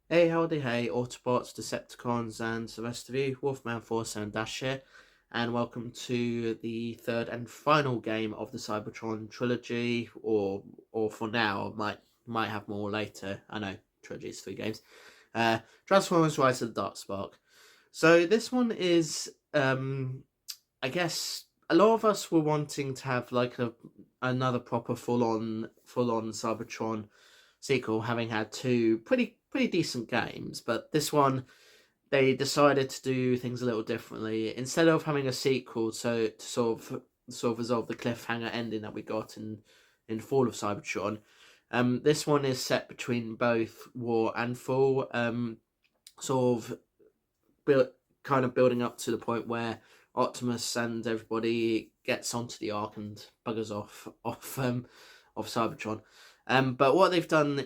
Hey, howdy, hey, Autobots, Decepticons, and the rest of you. Wolfman47 here, and welcome to the third and final game of the Cybertron trilogy, or for now, might have more later. I know trilogy is 3 games. Transformers: Rise of the Darkspark. So this one is, I guess a lot of us were wanting to have like another proper full on Cybertron sequel, having had 2 pretty decent games, but this one they decided to do things a little differently. Instead of having a sequel, so to sort of resolve the cliffhanger ending that we got in Fall of Cybertron, this one is set between both War and Fall, sort of building up to the point where Optimus and everybody gets onto the Ark and buggers off Cybertron. But what they've done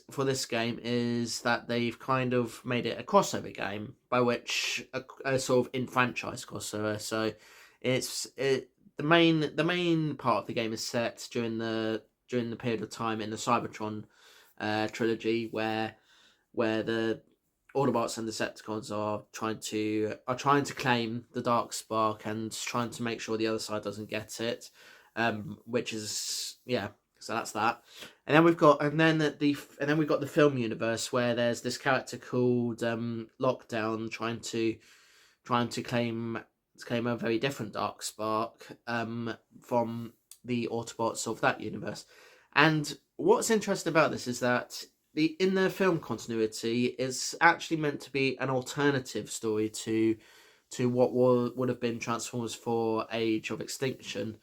for this game is that they've kind of made it a crossover game, by which a sort of in-franchise crossover. So the main part of the game is set during the period of time in the Cybertron trilogy, where the Autobots and Decepticons are trying to claim the Darkspark and trying to make sure the other side doesn't get it, which is So that's that, and then we've got the film universe, where there's this character called Lockdown trying to claim a very different Darkspark from the Autobots of that universe. And what's interesting about this is that in the film continuity is actually meant to be an alternative story to what would have been Transformers 4: Age of Extinction,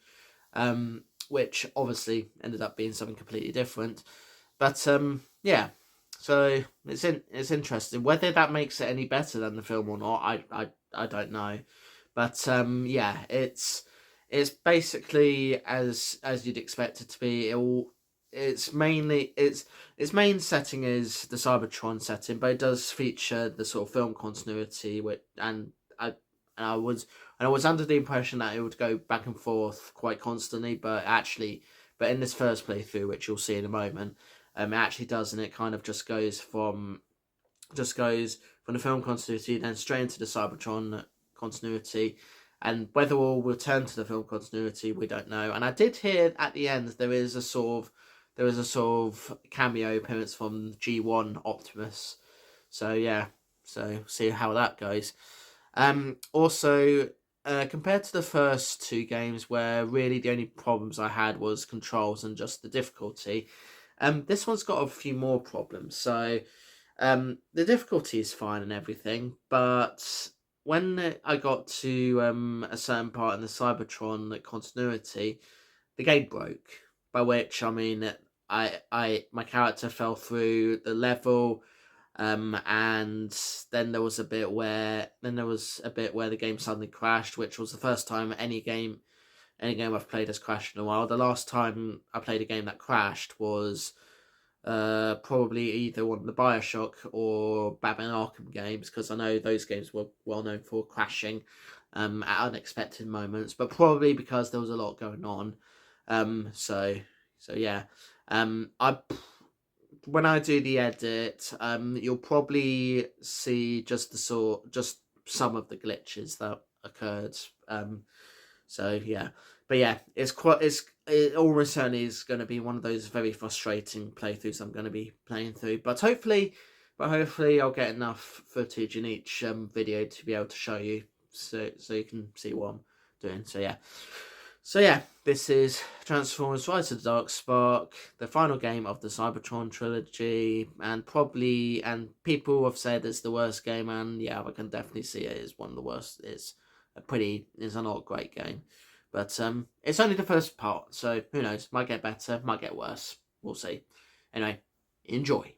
which obviously ended up being something completely different. But so it's interesting. Whether that makes it any better than the film or not, I don't know. But it's basically as you'd expect it to be. Its main setting is the Cybertron setting, but it does feature the sort of film continuity, I was under the impression that it would go back and forth quite constantly, but in this first playthrough, which you'll see in a moment, it actually does, and it kind of just goes from the film continuity then straight into the Cybertron continuity. And whether we'll return to the film continuity, we don't know. And I did hear at the end there is a sort of cameo appearance from G1 Optimus. So yeah, so see how that goes. Also, compared to the first 2 games, where really the only problems I had was controls and just the difficulty, this one's got a few more problems. So, the difficulty is fine and everything, but when I got to a certain part in the Cybertron continuity, the game broke. By which I mean my character fell through the level. And then there was a bit where the game suddenly crashed, which was the first time any game I've played has crashed in a while. The last time I played a game that crashed was probably either one of the BioShock or Batman Arkham games, because I know those games were well known for crashing at unexpected moments, but probably because there was a lot going on. So yeah. When I do the edit, you'll probably see just some of the glitches that occurred. So yeah, but yeah, it almost certainly is going to be one of those very frustrating playthroughs I'm going to be playing through. But hopefully I'll get enough footage in each video to be able to show you, so you can see what I'm doing. So yeah, this is Transformers: Rise of the Darkspark, the final game of the Cybertron trilogy, and people have said it's the worst game, and yeah, I can definitely see it is one of the worst. It's a not great game, but it's only the first part, so who knows? Might get better, might get worse. We'll see. Anyway, enjoy.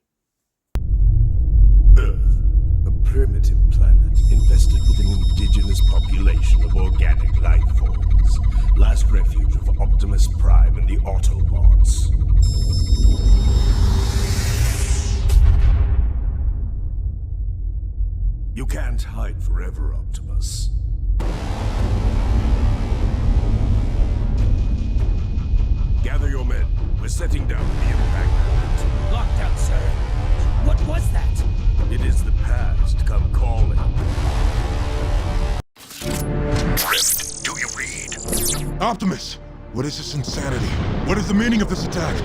Earth, a primitive planet infested with an indigenous population of organic life forms. Last refuge of Optimus Prime and the Autobots. You can't hide forever, Optimus. setting down the embankment. Lockdown, sir. What was that? It is the past come calling. Drift, do you read? Optimus! What is this insanity? What is the meaning of this attack?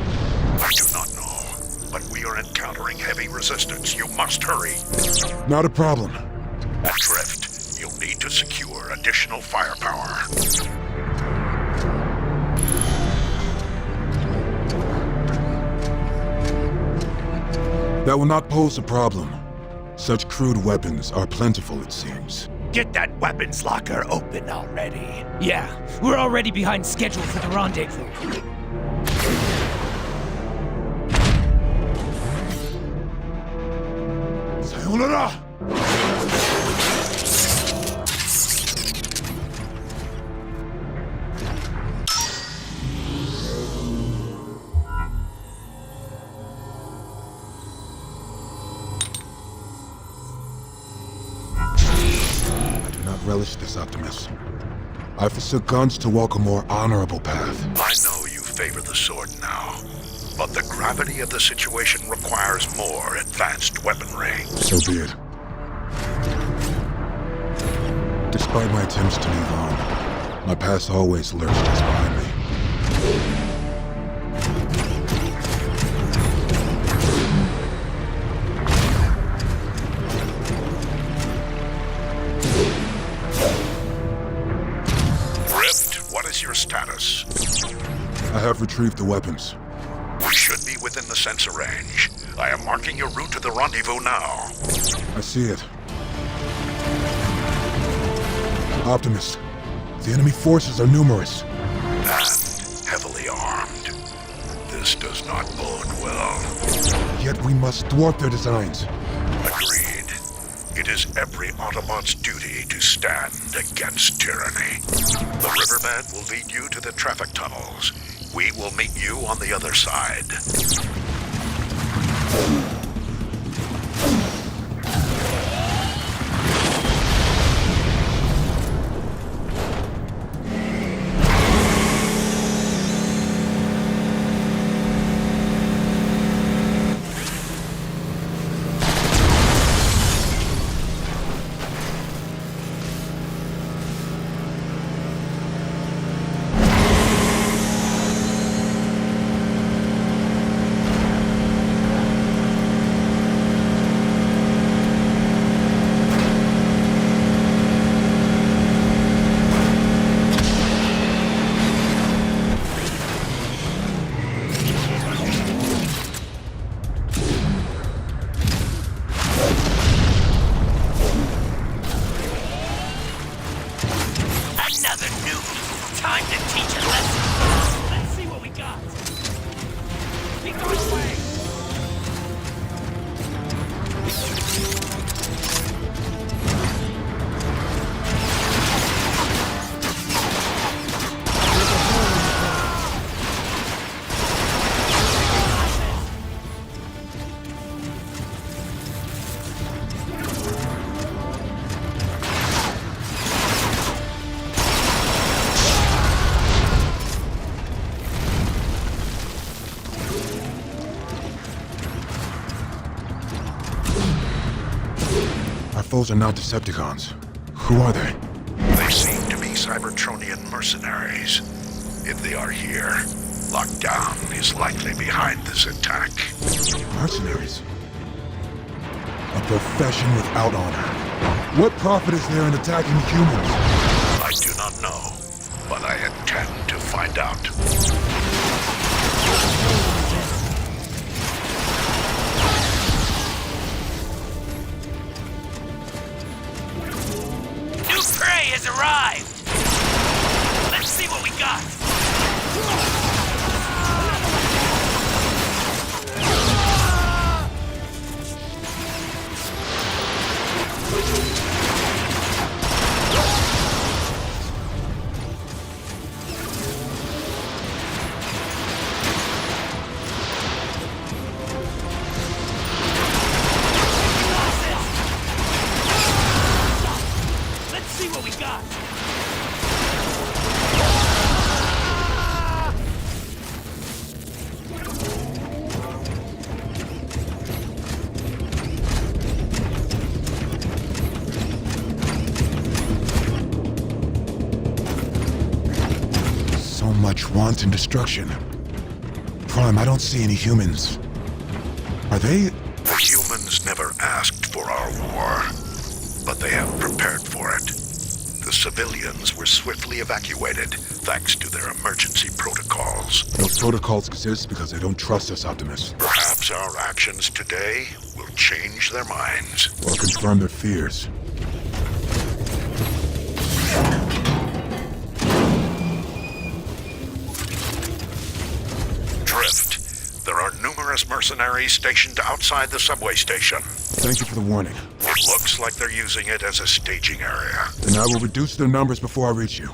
I do not know, but we are encountering heavy resistance. You must hurry. Not a problem. Drift, you'll need to secure additional firepower. That will not pose a problem. Such crude weapons are plentiful, it seems. Get that weapons locker open already. Yeah, we're already behind schedule for the rendezvous. Sayonara! I do not relish this, Optimus. I forsook guns to walk a more honorable path. I know you favor the sword now, but the gravity of the situation requires more advanced weaponry. So be it. Despite my attempts to move on, my past always lurks just behind me. Drift, what is your status? I have retrieved the weapons. We should be within the sensor range. I am marking your route to the rendezvous now. I see it. Optimus, the enemy forces are numerous. And heavily armed. This does not bode well. Yet we must thwart their designs. Agreed. It is every Autobot's duty to stand against tyranny. The riverbed will lead you to the traffic tunnels. We will meet you on the other side. Another noob. Time to teach a lesson. Let's see what we got. Keep going away. Our foes are not Decepticons. Who are they? They seem to be Cybertronian mercenaries. If they are here, Lockdown is likely behind this attack. Mercenaries? A profession without honor. What profit is there in attacking humans? I do not know, but I intend to find out. New prey has arrived. Let's see what we got. So much wanton destruction. Prime, I don't see any humans. Are they... The humans never asked for our war, but they have prepared for it. The civilians were swiftly evacuated thanks to their emergency protocols. Those protocols exist because they don't trust us, Optimus. Perhaps our actions today will change their minds. Or confirm their fears. Drift. There are numerous mercenaries stationed outside the subway station. Thank you for the warning. It looks like they're using it as a staging area. Then I will reduce their numbers before I reach you.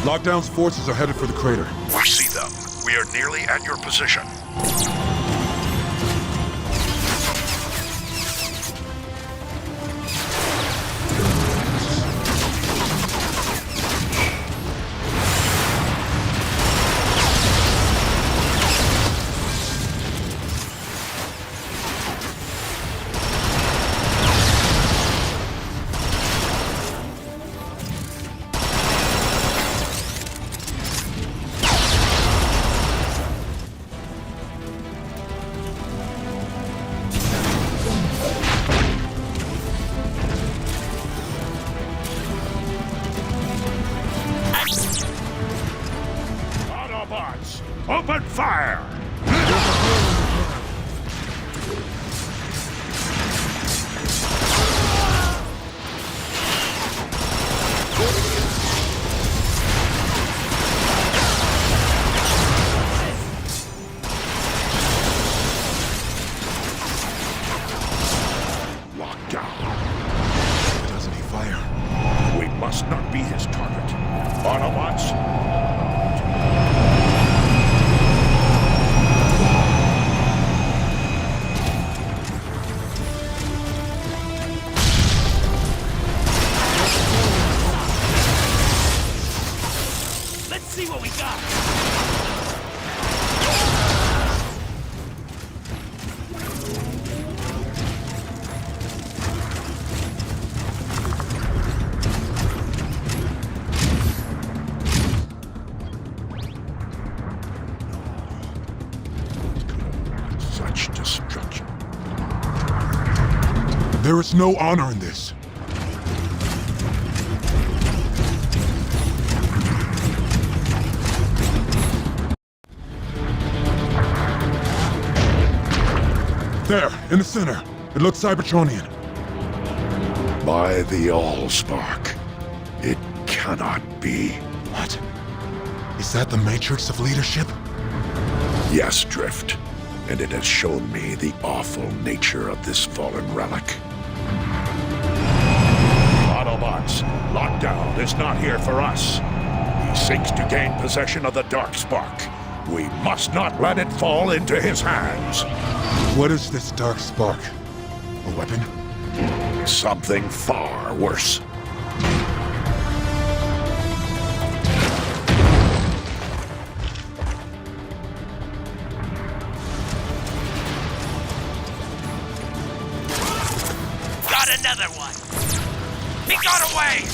Lockdown's forces are headed for the crater. We see them. We are nearly at your position. Autobots, open fire! Lockdown. Why doesn't he fire? We must not be his target. Autobots, Let's see what we got. such destruction. There is no honor in this. There, in the center. It looks Cybertronian. By the Allspark, it cannot be. What? Is that the matrix of leadership? Yes, Drift. And it has shown me the awful nature of this fallen relic. Autobots, Lockdown is not here for us. He seeks to gain possession of the Darkspark. We must not let it fall into his hands. What is this dark spark? A weapon? Something far worse. Got another one! He got away!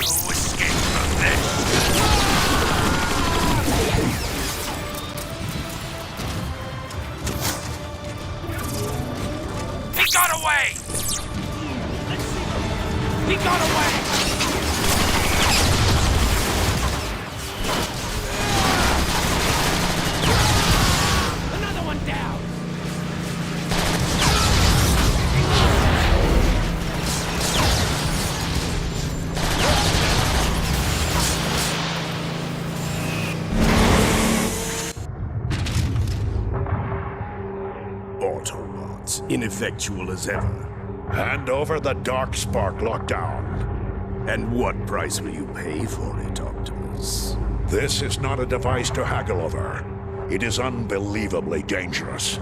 No escape from this! He got away! He got away! Another one down! Autobots, ineffectual as ever. Hand over the Darkspark lockdown. And what price will you pay for it, Optimus? This is not a device to haggle over. It is unbelievably dangerous.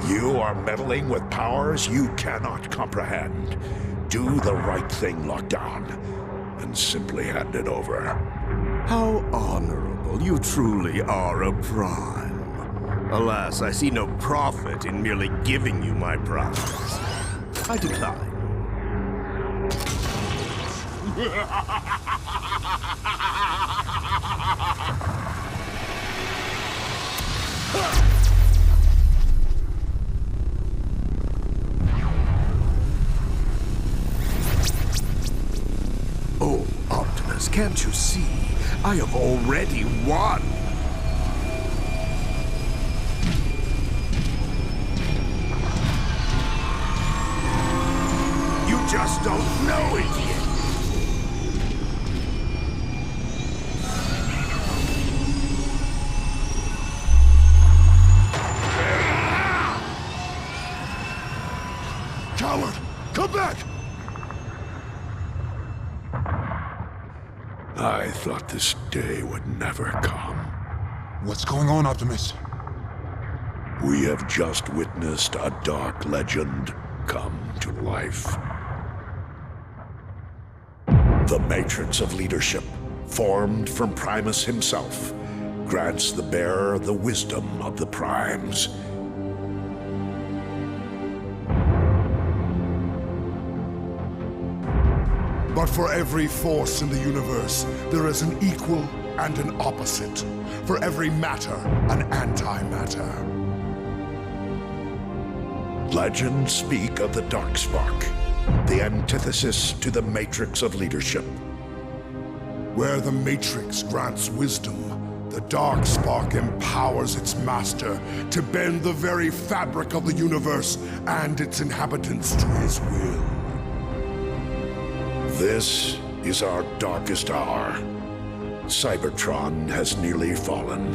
You are meddling with powers you cannot comprehend. Do the right thing, Lockdown, and simply hand it over. How honorable. You truly are a prime. Alas, I see no profit in merely giving you my prize. I decline. Oh, Optimus, can't you see? I have already won! You just don't know it yet! Coward! Come back! I thought this day would never come. What's going on, Optimus? We have just witnessed a dark legend come to life. The Matrix of Leadership, formed from Primus himself, grants the bearer the wisdom of the Primes. But for every force in the universe, there is an equal and an opposite. For every matter, an antimatter. Legends speak of the Darkspark, the antithesis to the Matrix of Leadership. Where the Matrix grants wisdom, the Darkspark empowers its master to bend the very fabric of the universe and its inhabitants to his will. This is our darkest hour. Cybertron has nearly fallen,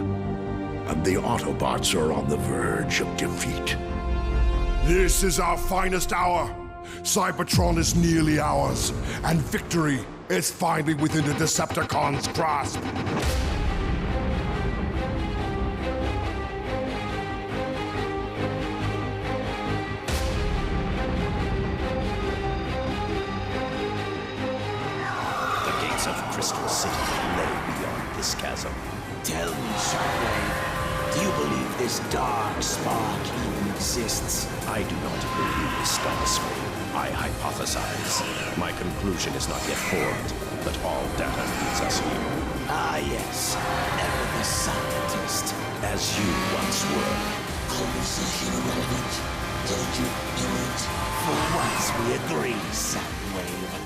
and the Autobots are on the verge of defeat. This is our finest hour. Cybertron is nearly ours, and victory is finally within the Decepticons' grasp. The gates of Crystal City lay beyond this chasm. Tell me, Shockwave, do you believe this dark spark even exists? I do not believe this Starscream. I hypothesize. My conclusion is not yet formed, but all data leads us here. Ah, yes, ever the scientist. As you once were. Conversation irrelevant. Take you in it. For once we agree, Soundwave.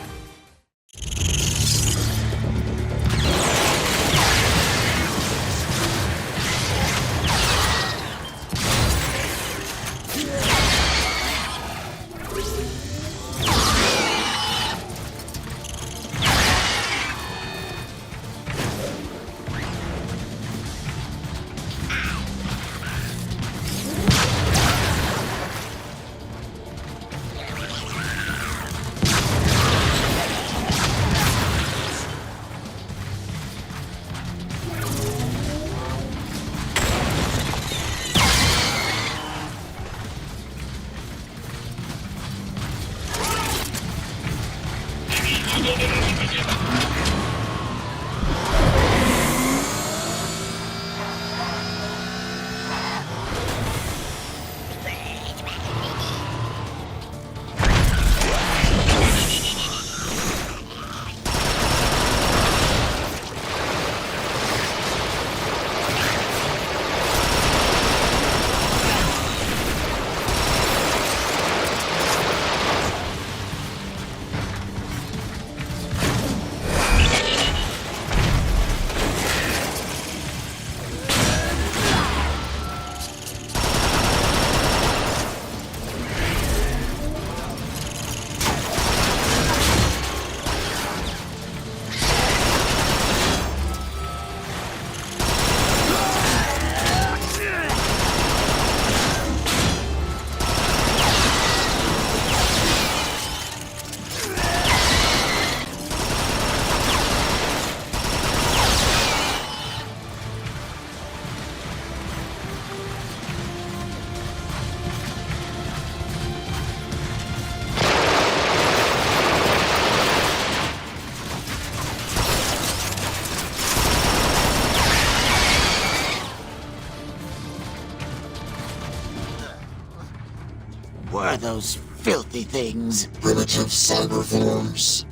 were those filthy things? Primitive cyber forms.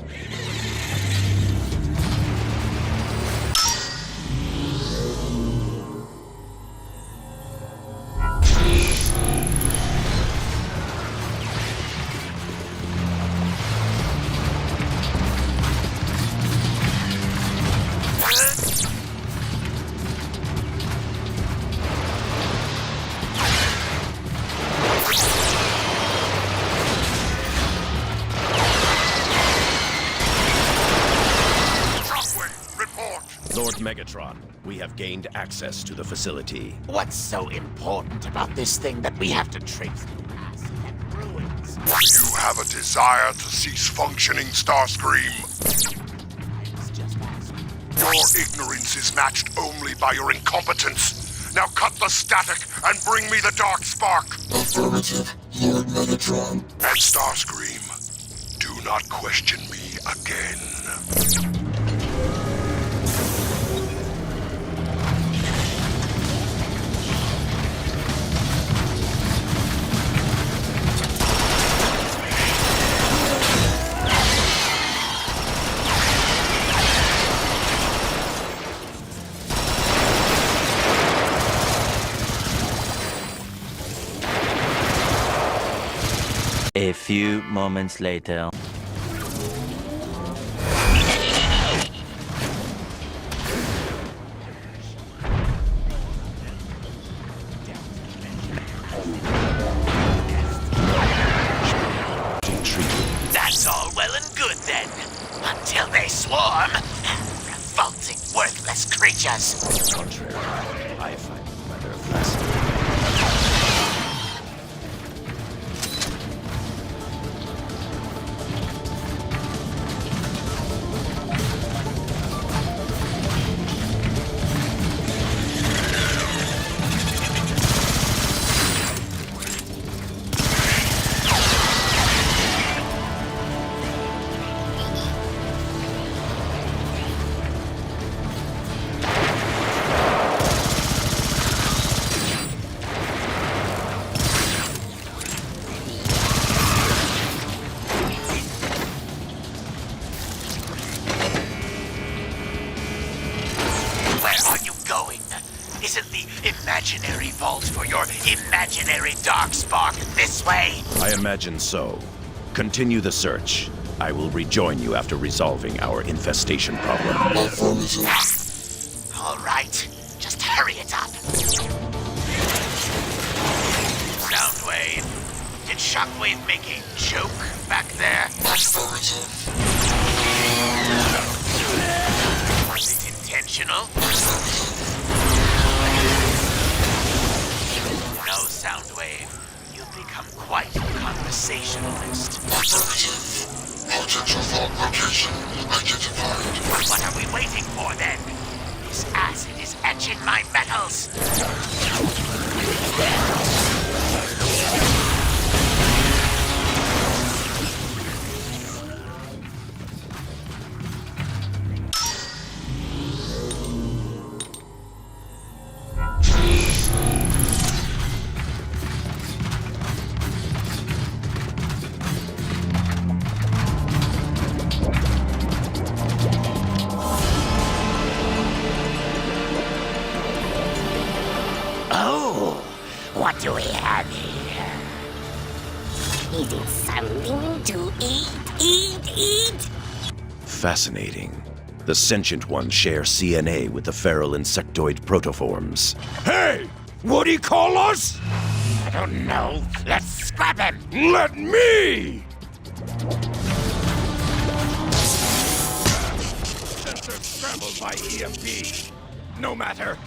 Lord Megatron, we have gained access to the facility. What's so important about this thing that we have to trace through acid and ruins? You have a desire to cease functioning, Starscream. It's just asking. Your ignorance is matched only by your incompetence. Now cut the static and bring me the Dark Spark. Affirmative, Lord Megatron. And Starscream, do not question me again. A few moments later. That's all well and good then. Until they swarm. Revolting, worthless creatures. On the contrary, I find them rather fascinating. Isn't the imaginary vault for your imaginary dark spark this way? I imagine so. Continue the search. I will rejoin you after resolving our infestation problem. All right, just hurry it up. Soundwave, did Shockwave make a joke back there? Was it intentional? No, Soundwave. You've become quite a conversationalist. Potential fault location identified. What are we waiting for then? This acid is etching my metals. What do we have here? Is it something to eat? Fascinating. The sentient ones share CNA with the feral insectoid protoforms. Hey! What do you call us? I don't know. Let's scrap him! Let me! Sensor scrambled by EMP. No matter.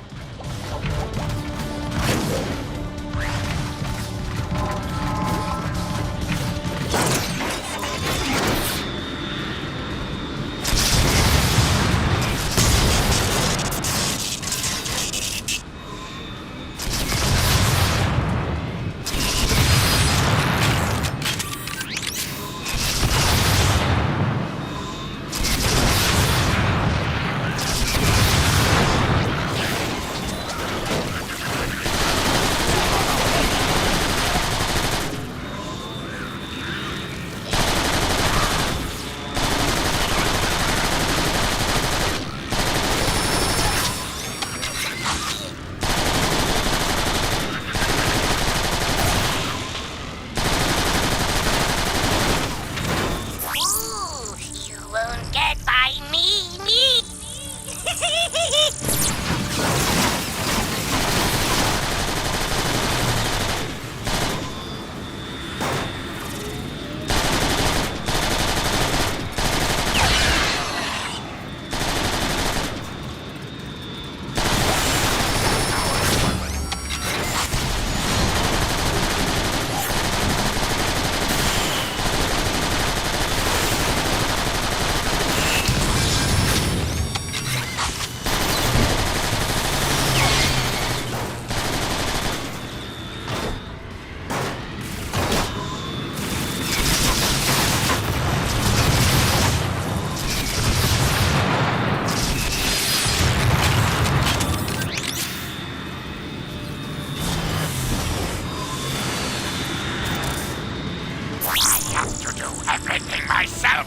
myself!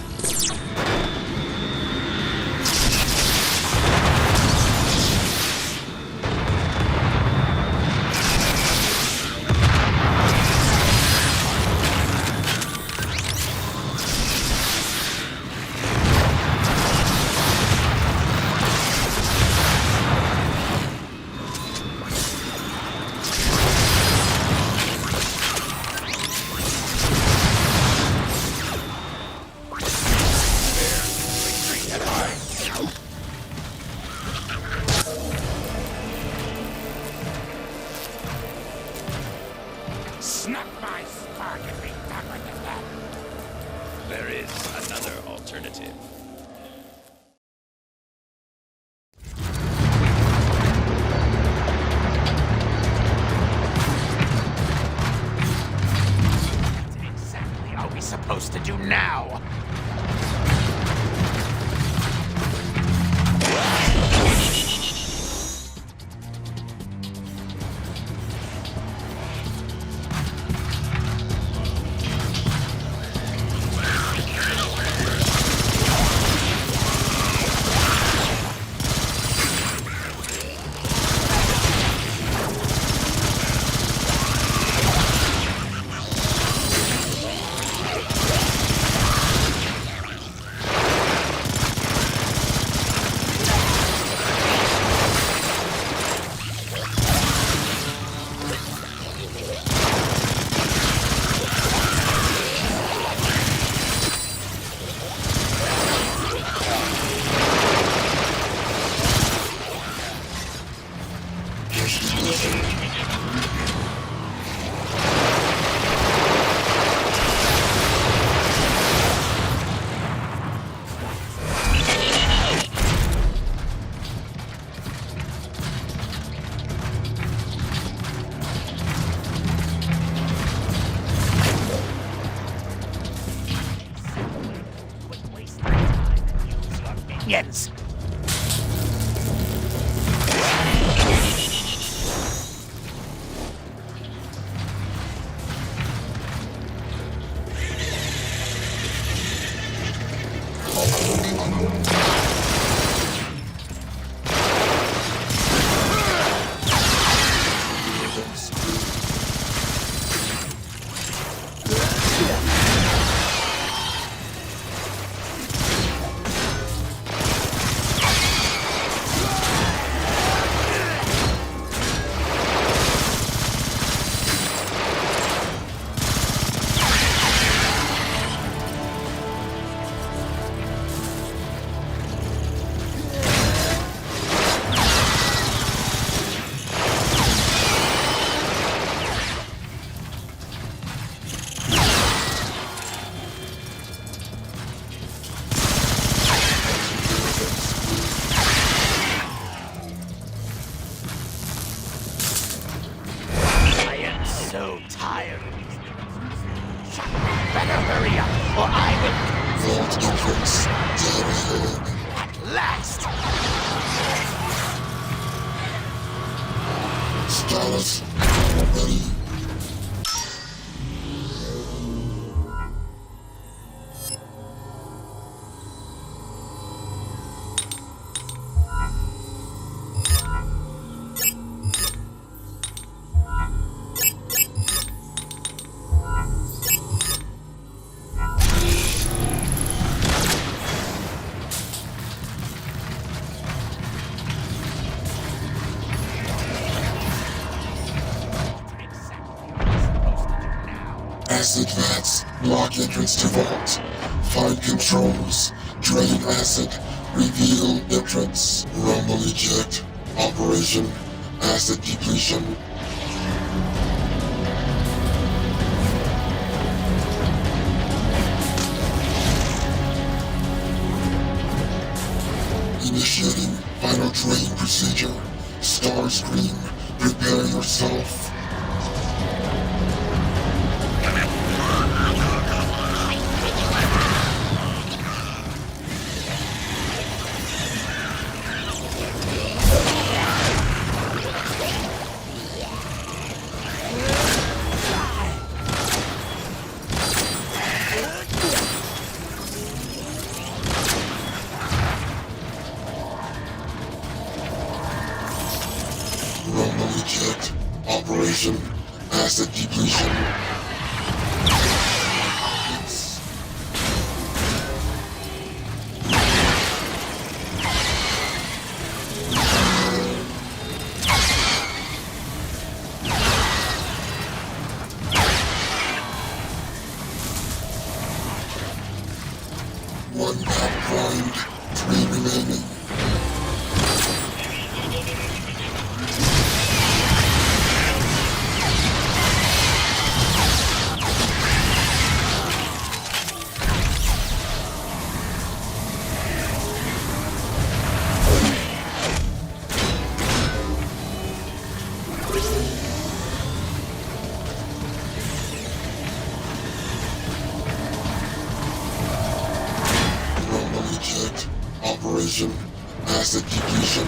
Snap my spark and be done with it then. There is another alternative. What exactly are we supposed to do now? Yes. So tired. Better hurry up, or I will. Vault entrance down ahead. At last! Status ready. Acid vats block entrance to vault. Find controls. Drain acid. Reveal entrance. Rumble eject. Operation. Acid depletion. Initiating final drain procedure. Starscream, prepare yourself. jet. Operation Asset Depletion. One map primed, 3 remaining. Jet. Operation Asset Depletion.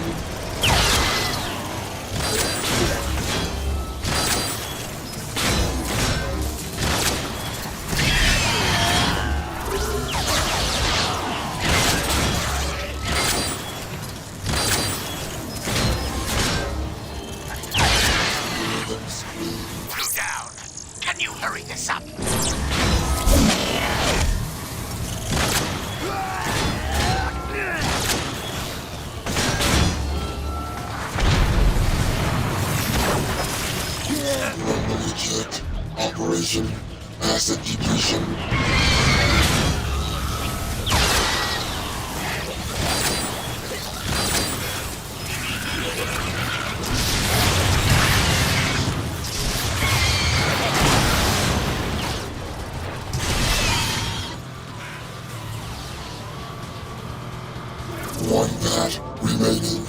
Blue down. Can you hurry this up? Jet. Operation Asset Depletion. One bat remaining.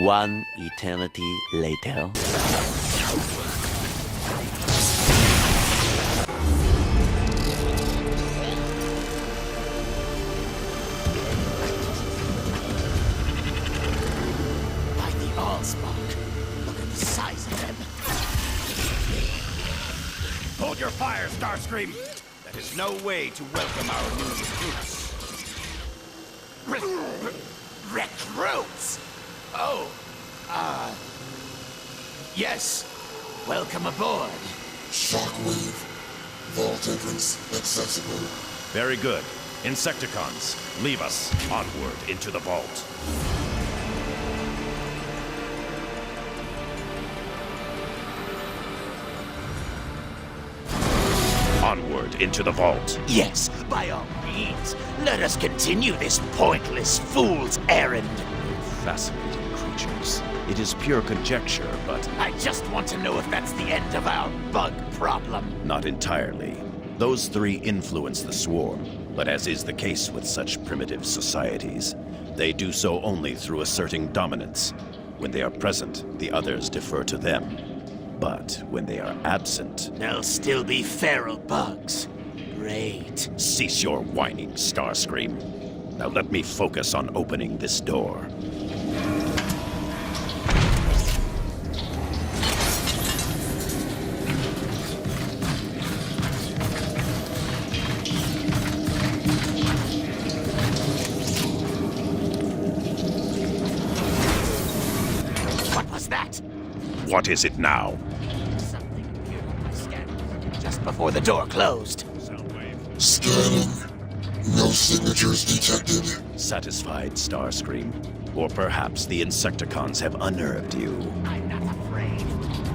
One eternity later. By the Allspark. Look at the size of them. Hold your fire, Starscream! That is no way to welcome our new recruits. Recruits! Oh, yes. Welcome aboard. Shockwave. Vault entrance accessible. Very good. Insecticons, leave us onward into the vault. Onward into the vault. Yes, by all means. Let us continue this pointless fool's errand. Fascinating creatures. It is pure conjecture, but I just want to know if that's the end of our bug problem. not entirely. Those three influence the swarm, but as is the case with such primitive societies, they do so only through asserting dominance. When they are present, the others defer to them. But when they are absent, There'll still be feral bugs. Great. cease your whining, Starscream. Now let me focus on opening this door. What was that? What is it now? Something appeared on my scanner just before the door closed. Scanning. No signatures detected. Satisfied, Starscream? Or perhaps the Insecticons have unnerved you. I'm not afraid.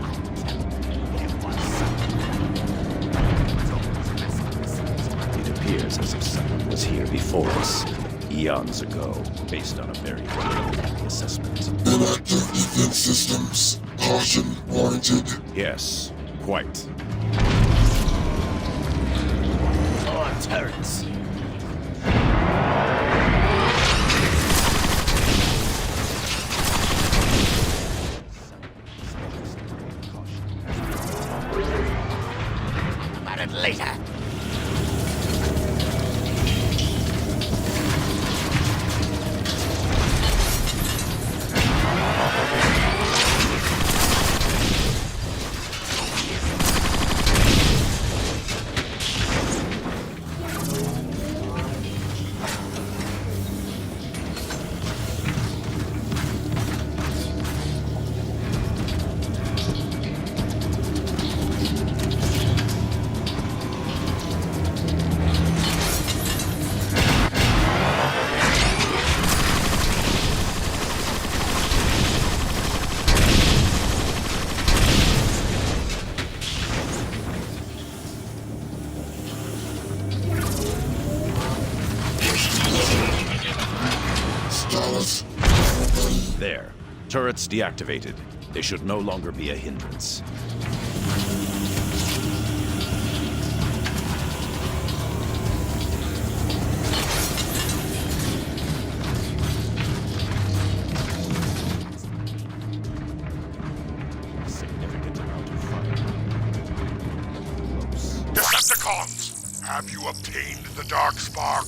I'm telling you, there was something. It appears as if someone was here before us, eons ago, based on a very preliminary assessment. Inactive defense systems. Caution warranted. Yes, quite. Or turrets. About it later. There. Turrets deactivated. They should no longer be a hindrance. Significant amount of fire. Close. Decepticons, have you obtained the Dark Spark?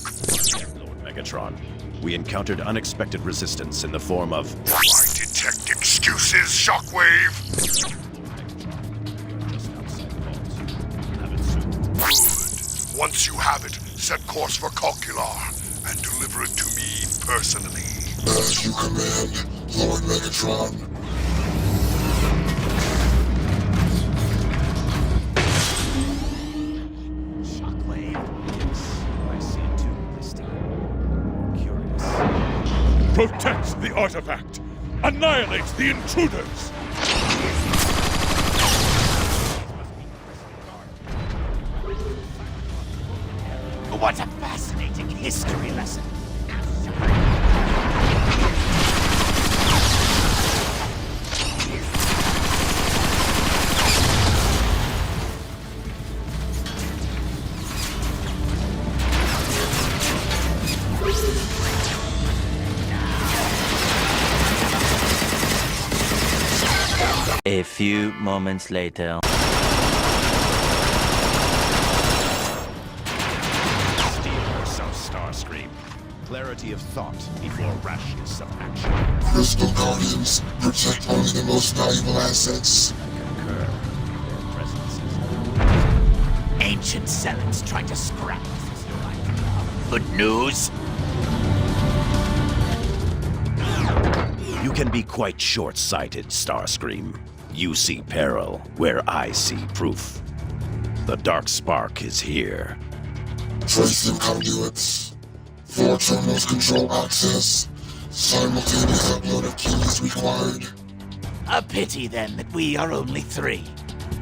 Lord Megatron, we encountered unexpected resistance in the form of... I detect excuses, Shockwave. Just outside the vault. Have it soon. Good. Once you have it, set course for Calcular and deliver it to me personally. As you command, Lord Megatron. Protect the artifact! Annihilate the intruders! What a fascinating history lesson. A few moments later. Steal yourself, Starscream. Clarity of thought before rashness of action. Crystal Guardians protect only the most valuable assets. Concur. Their presence is... Ancient zealots trying to scrap us is your idea. Good news? You can be quite short-sighted, Starscream. You see peril where I see proof. The Dark Spark is here. Tracing conduits. 4 terminals control access. Simultaneous upload of keys required. A pity then that we are only 3.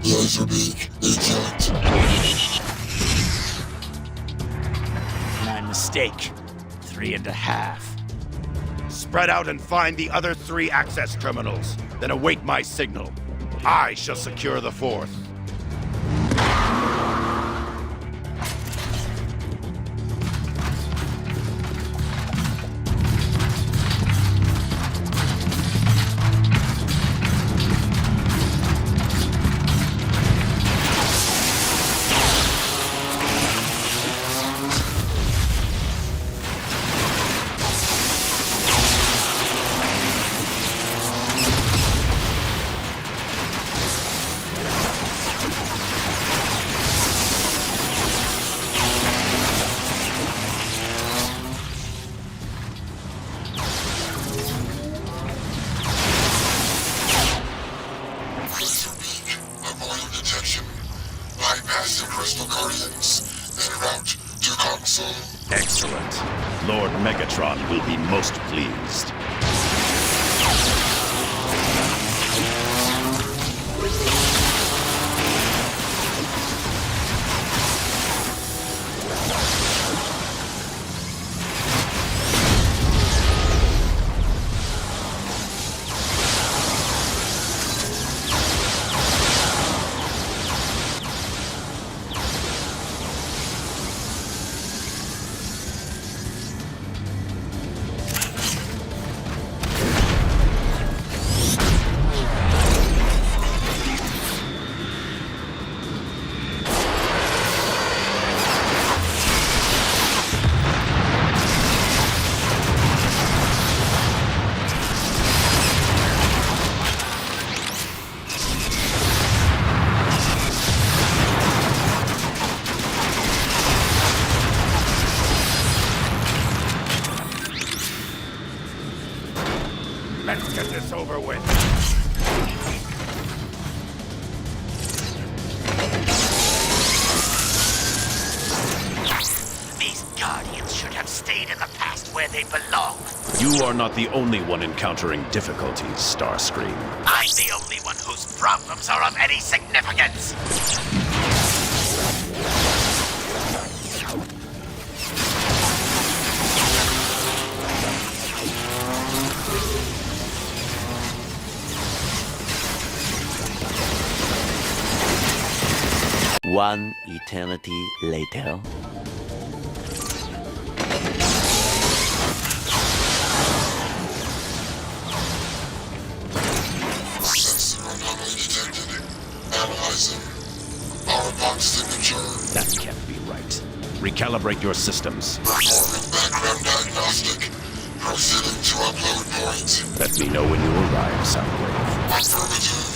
Laserbeak, eject. My mistake. 3.5. Spread out and find the other 3 access terminals, then await my signal. I shall secure the 4th. Laserbeak, avoid detection. Bypass the Crystal Guardians, then route to console. Excellent. Lord Megatron will be most pleased. Let's get this over with. These Guardians should have stayed in the past where they belong. You are not the only one encountering difficulties, Starscream. I'm the only one whose problems are of any significance. One eternity later. Sensor anomaly detected. Analyzing. Autobot signature. That can't be right. Recalibrate your systems. Performing background diagnostic. Proceeding to upload point. Let me know when you arrive, Soundwave. Affirmative.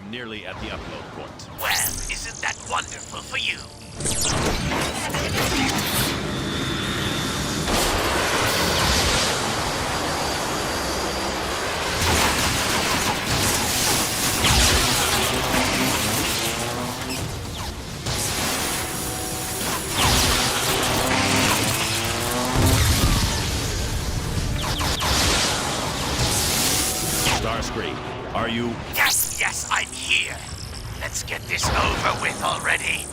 Nearly at the upload point. Well, isn't that wonderful for you? Starscream, are you... Yes, I'm here. Let's get this over with already.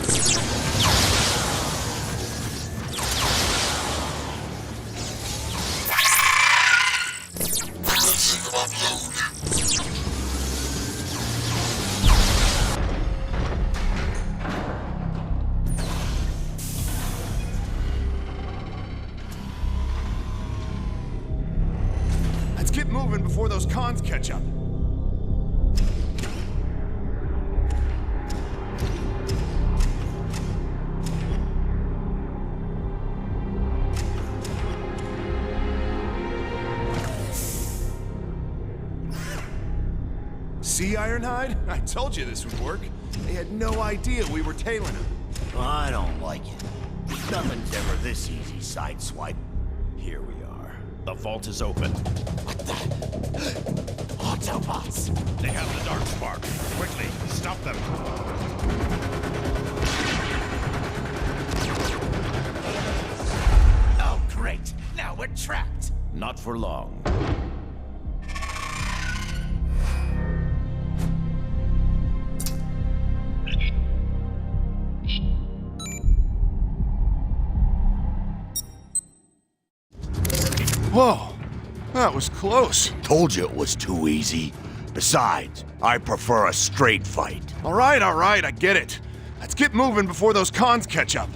Commencing upload. Let's get moving before those cons catch up. See, Ironhide? I told you this would work. They had no idea we were tailing them. I don't like it. Nothing's ever this easy, Sideswipe. Here we are. The vault is open. Autobots! They have the dark spark. Quickly, stop them. Oh, great. Now we're trapped. Not for long. Whoa, that was close. Told you it was too easy. Besides, I prefer a straight fight. All right, I get it. Let's get moving before those cons catch up.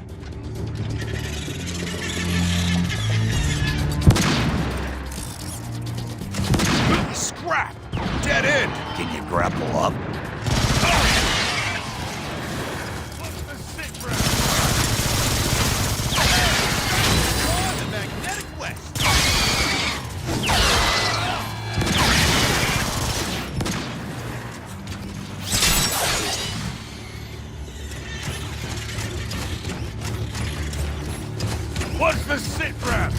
Scrap! Dead end! Can you grapple up? What's the sit rep?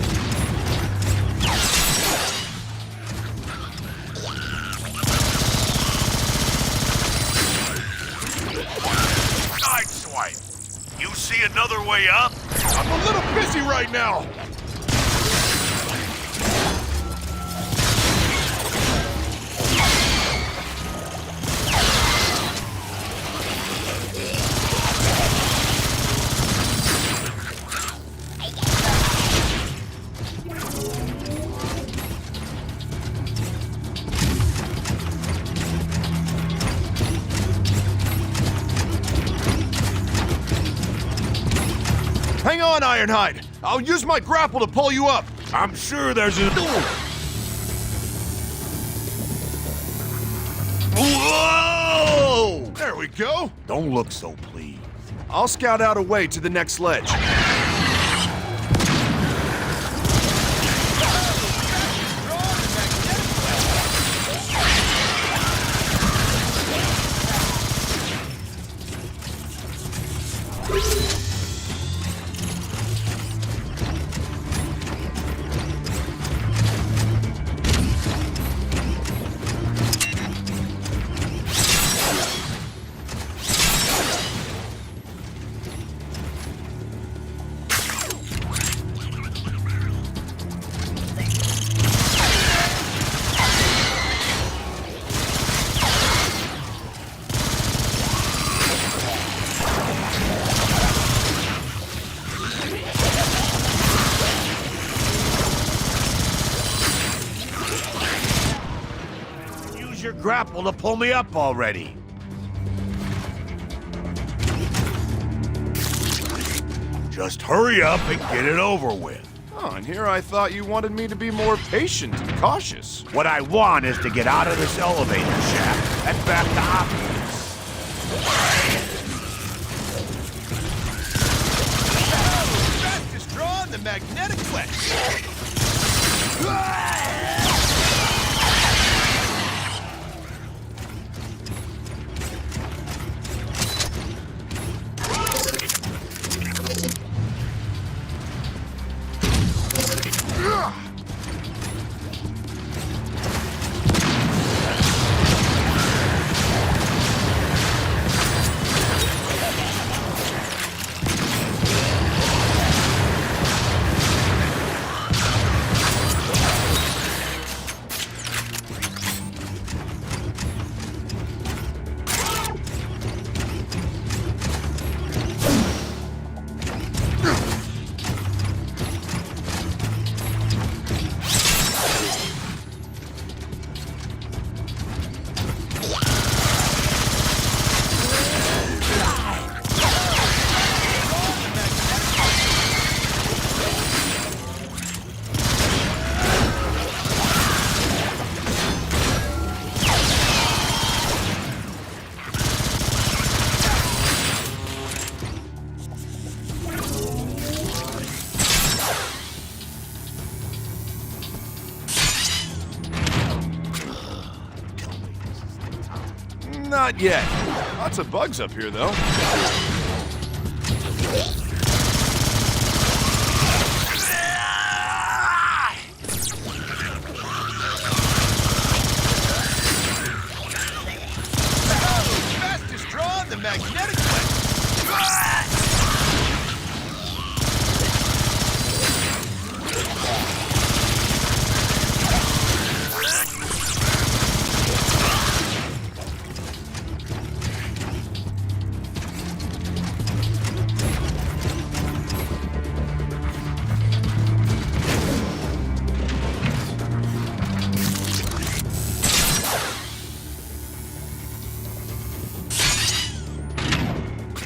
Sideswipe, you see another way up? I'm a little busy right now. on, Ironhide? I'll use my grapple to pull you up. I'm sure there's a... Whoa! There we go. Don't look so pleased. I'll scout out a way to the next ledge. Your grapple to pull me up already. Just hurry up and get it over with. Oh, and here I thought you wanted me to be more patient and cautious. What I want is to get out of this elevator shaft and back to Optimus. Fastest draw in the magnetic flex. Not yet. Lots of bugs up here, though. Fastest draw in the magnetic flex.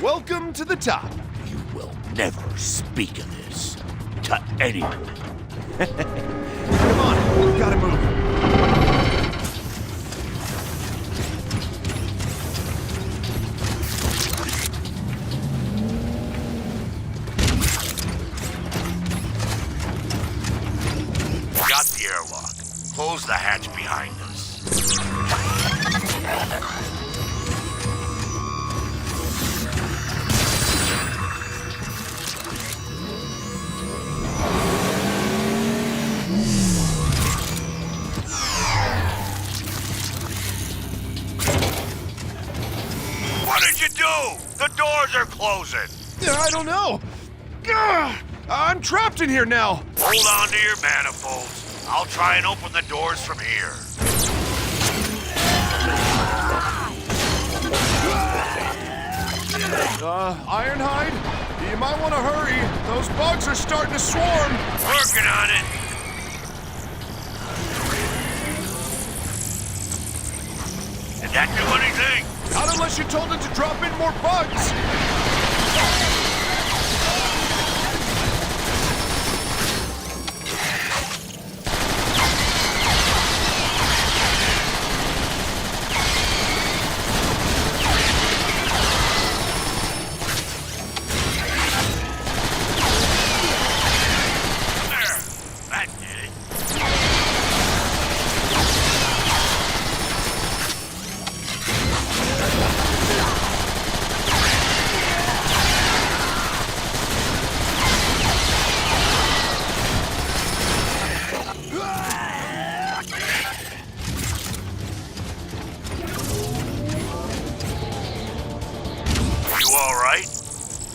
Welcome to the top. You will never speak of this to anyone. Come on, we've got to move. Got the airlock. Close the hatch behind us. What did you do? The doors are closing. I don't know. I'm trapped in here now. Hold on to your manifolds. I'll try and open the doors from here. Ironhide, you might want to hurry. Those bugs are starting to swarm. Working on it. Did that do anything? Not unless you told it to drop in more bugs.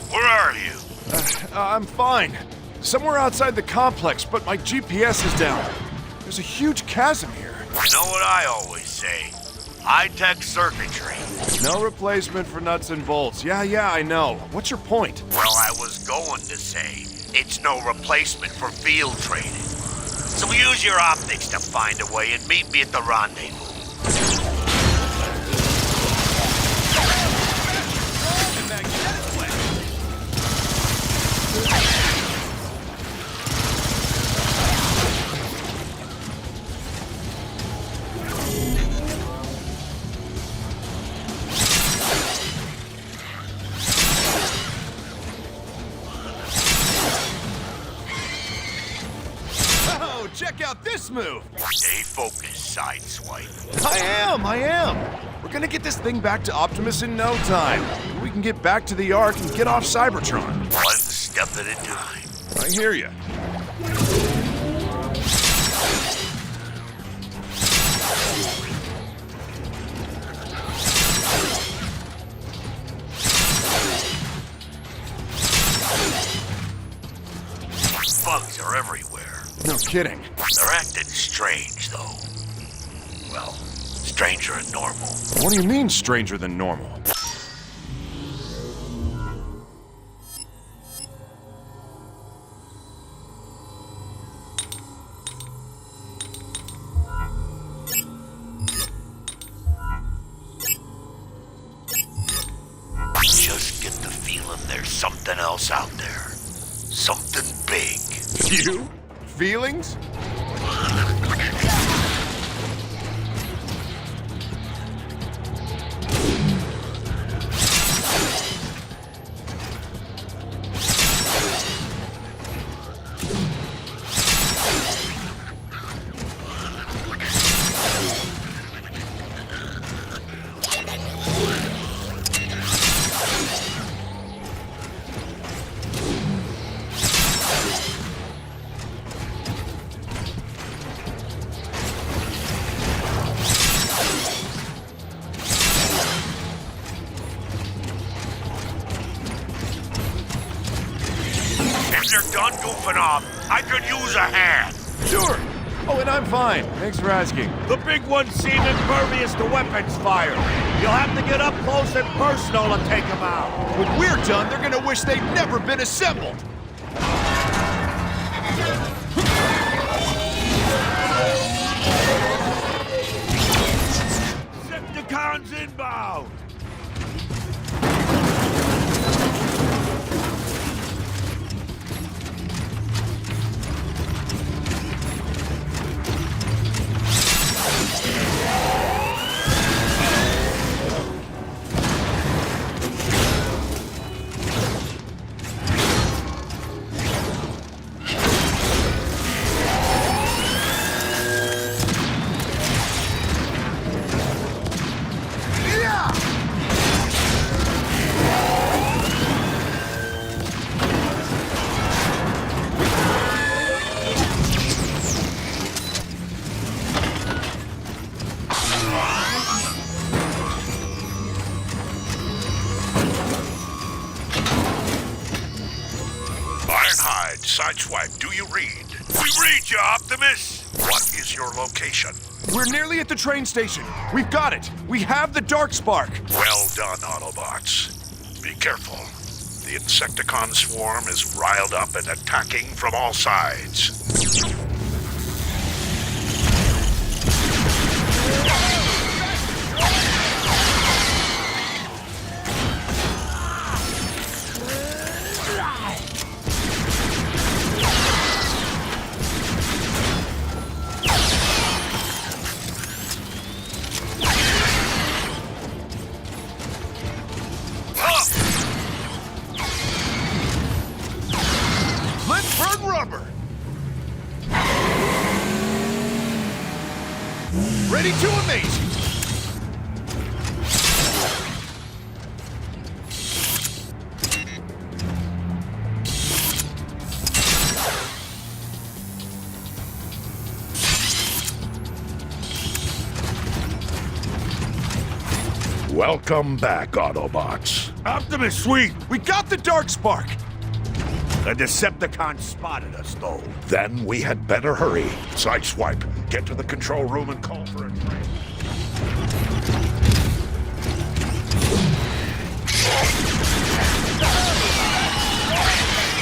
Where are you? I'm fine. Somewhere outside the complex, but my GPS is down. There's a huge chasm here. You know what I always say? High-tech circuitry. No replacement for nuts and bolts. Yeah, I know. What's your point? Well, I was going to say, it's no replacement for field training. So use your optics to find a way and meet me at the rendezvous. Check out this move! Stay focused, Sideswipe. I am! We're gonna get this thing back to Optimus in no time. We can get back to the Ark and get off Cybertron. One step at a time. I hear you. Bugs are everywhere. No kidding. They're acting strange, though. Well, stranger than normal. What do you mean, stranger than normal? Just get the feeling there's something else out there. Something big. You? Feelings? If you're done goofing off, I could use a hand. Sure. Oh, and I'm fine. Thanks for asking. The big ones seem impervious to weapons fire. You'll have to get up close and personal to take them out. When we're done, they're gonna wish they'd never been assembled. Decepticons inbound! Sideswipe, do you read? We read you, Optimus! What is your location? We're nearly at the train station. We've got it. We have the Dark Spark. Well done, Autobots. Be careful. The Insecticon swarm is riled up and attacking from all sides. Ready to amaze you! Welcome back, Autobots. Optimus, we got the dark spark. The Decepticons spotted us, though. Then we had better hurry. Sideswipe, get to the control room and call for a train.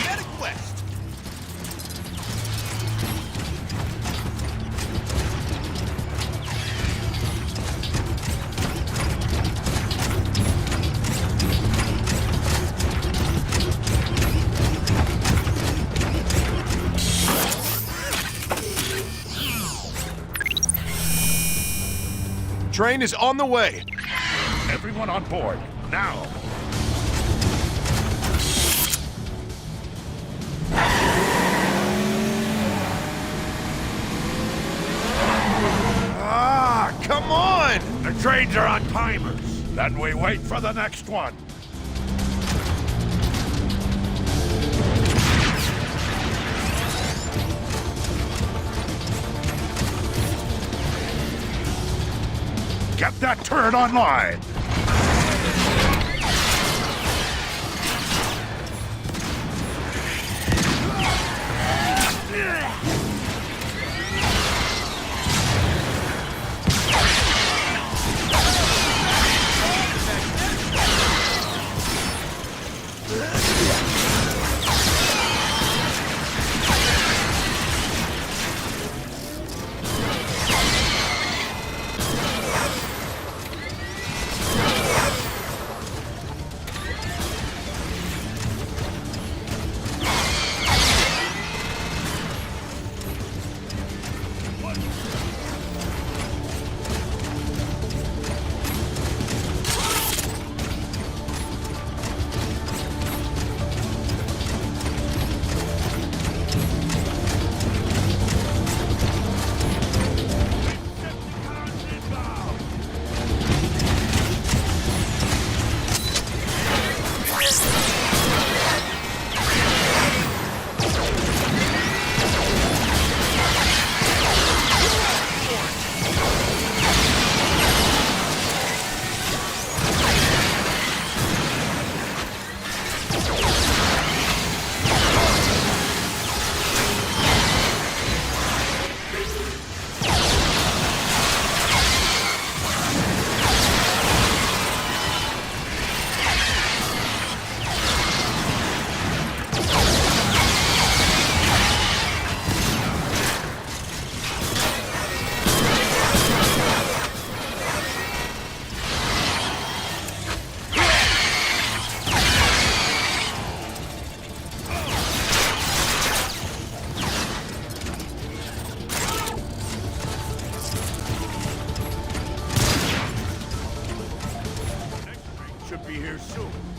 Heading west. Train is on the way. Everyone on board, now. Ah, come on! The trains are on timers. Then we wait for the next one. Get that turret online!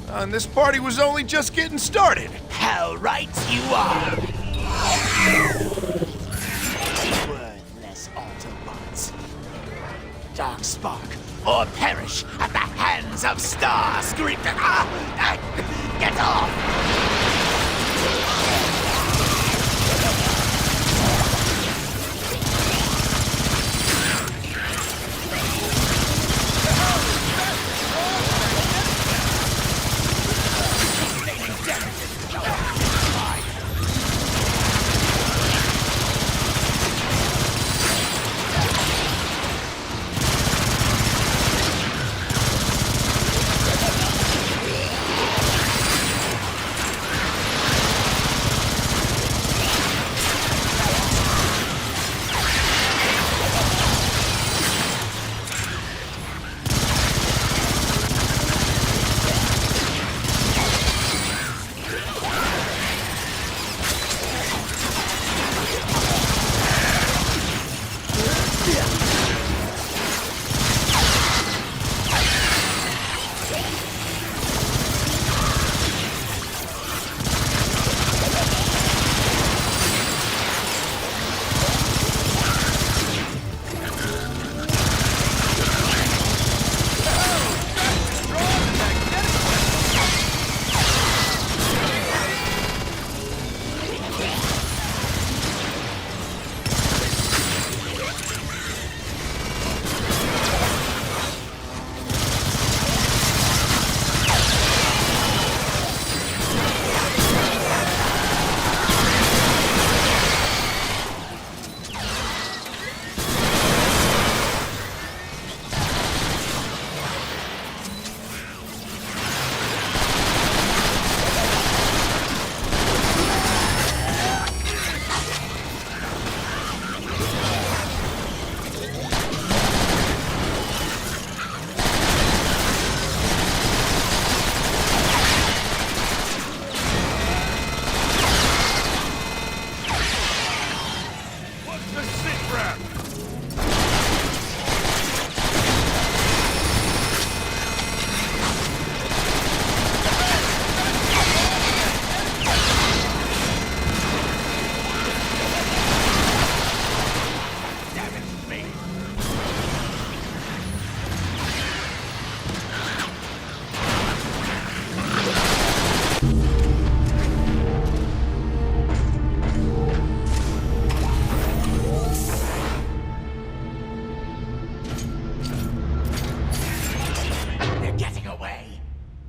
And this party was only just getting started. Hell right you are! Worthless Autobots. Darkspark, or perish at the hands of Starscream! Get off!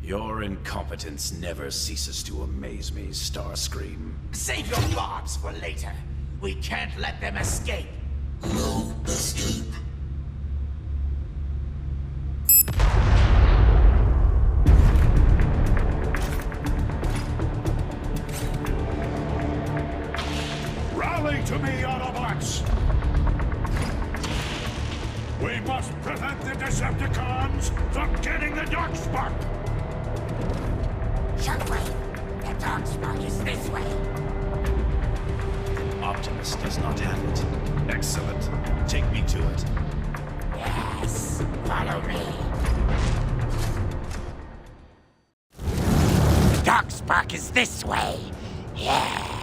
Your incompetence never ceases to amaze me, Starscream. Save your bombs for later. We can't let them escape. No escape. Rally to me, Autobots! We must prevent the Decepticons from getting the Darkspark! Shockwave, the Darkspark is this way. Optimus does not have it. Excellent. Take me to it. Yes, follow me. The Darkspark is this way. Yeah.